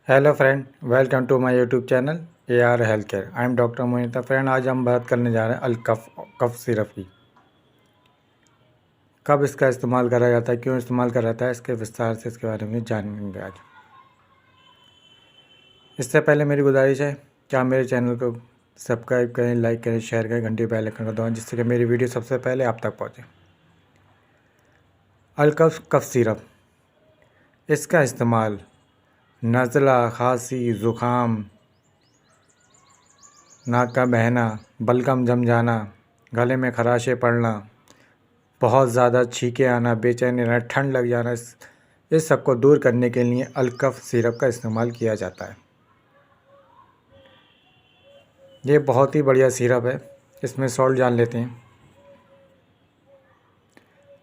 Hello friend, welcome to my YouTube channel AR health care. I am doctor Mohita. Friend, आज हम बात करने जा रहे हैं कफ सिरप की। कब इसका इस्तेमाल करा जाता है, क्यों इस्तेमाल करा जाता है, इसके विस्तार से इसके बारे में जानेंगे आज। इससे पहले मेरी गुजारिश है कि आप मेरे चैनल को सब्सक्राइब करें, लाइक करें, शेयर करें, घंटी बेल आइकन को दबाएं, जिससे कि मेरी वीडियो सबसे पहले आप तक पहुँचे। कफ सिरप, इसका इस्तेमाल नज़ला, खांसी, ज़ुकाम, नाक का बहना, बलगम जम जाना, गले में खराशे पड़ना, बहुत ज़्यादा छींके आना, बेचैनी रहना, ठंड लग जाना, इस सब को दूर करने के लिए अलकफ सिरप का इस्तेमाल किया जाता है। ये बहुत ही बढ़िया सिरप है। इसमें सॉल्ट जान लेते हैं।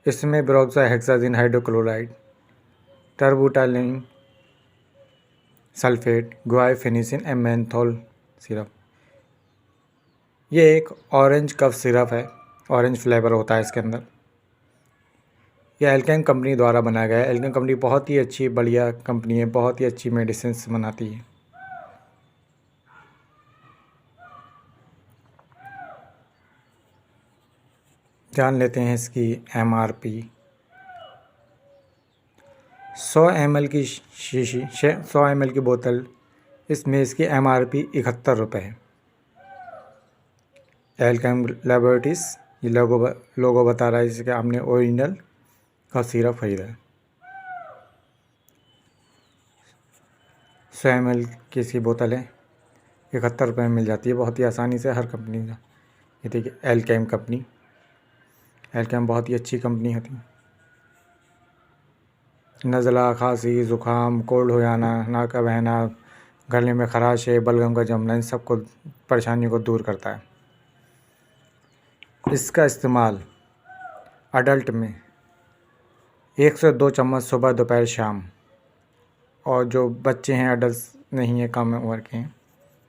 इसमें ब्रोक्साहेक्साजिन हाइड्रोक्लोराइड, टर्बुटालिन सल्फेट, गुआइफेनिसिन, एमेंथोल सिरप। ये एक ऑरेंज कफ सिरप है। ऑरेंज फ्लेवर होता है इसके अंदर। यह एल्केम कंपनी द्वारा बनाया गया है। एल्केम कंपनी बहुत ही अच्छी बढ़िया कंपनी है, बहुत ही अच्छी मेडिसिन बनाती है। जान लेते हैं इसकी MRP। 100 ml की शीशी, 100 ml की बोतल, इसमें इसकी MRP 71 रुपये है। एल्केम लेबोरेटरीज, ये लोगो बता रहा है इसके आपने ओरिजिनल का सिरप खरीदा है। 100 ml की इसकी बोतल है, 71 रुपये में मिल जाती है बहुत ही आसानी से हर कंपनी का। ये देखिए एल्केम कंपनी, एल्केम बहुत ही अच्छी कंपनी होती है। नज़ला, खांसी, ज़ुकाम, कोल्ड हो जाना, नाक का बहना, गले में खराश है, बलगम का जमना, इन सब को परेशानियों को दूर करता है। इसका इस्तेमाल अडल्ट में 1 से 2 चम्मच सुबह, दोपहर, शाम, और जो बच्चे हैं, अडल्ट नहीं है, कम उम्र के हैं,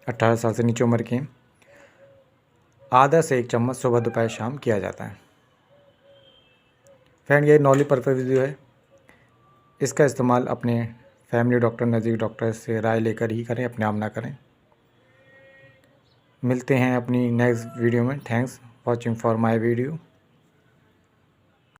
18 साल से नीचे उम्र के हैं, आधा से 1 चम्मच सुबह, दोपहर, शाम किया जाता है। फ्रेंड, ये नॉलेज पर्पज वीडियो है। इसका इस्तेमाल अपने फैमिली डॉक्टर, नज़दीक डॉक्टर से राय लेकर ही करें, अपने आप ना करें। मिलते हैं अपनी नेक्स्ट वीडियो में। Thanks watching for my video.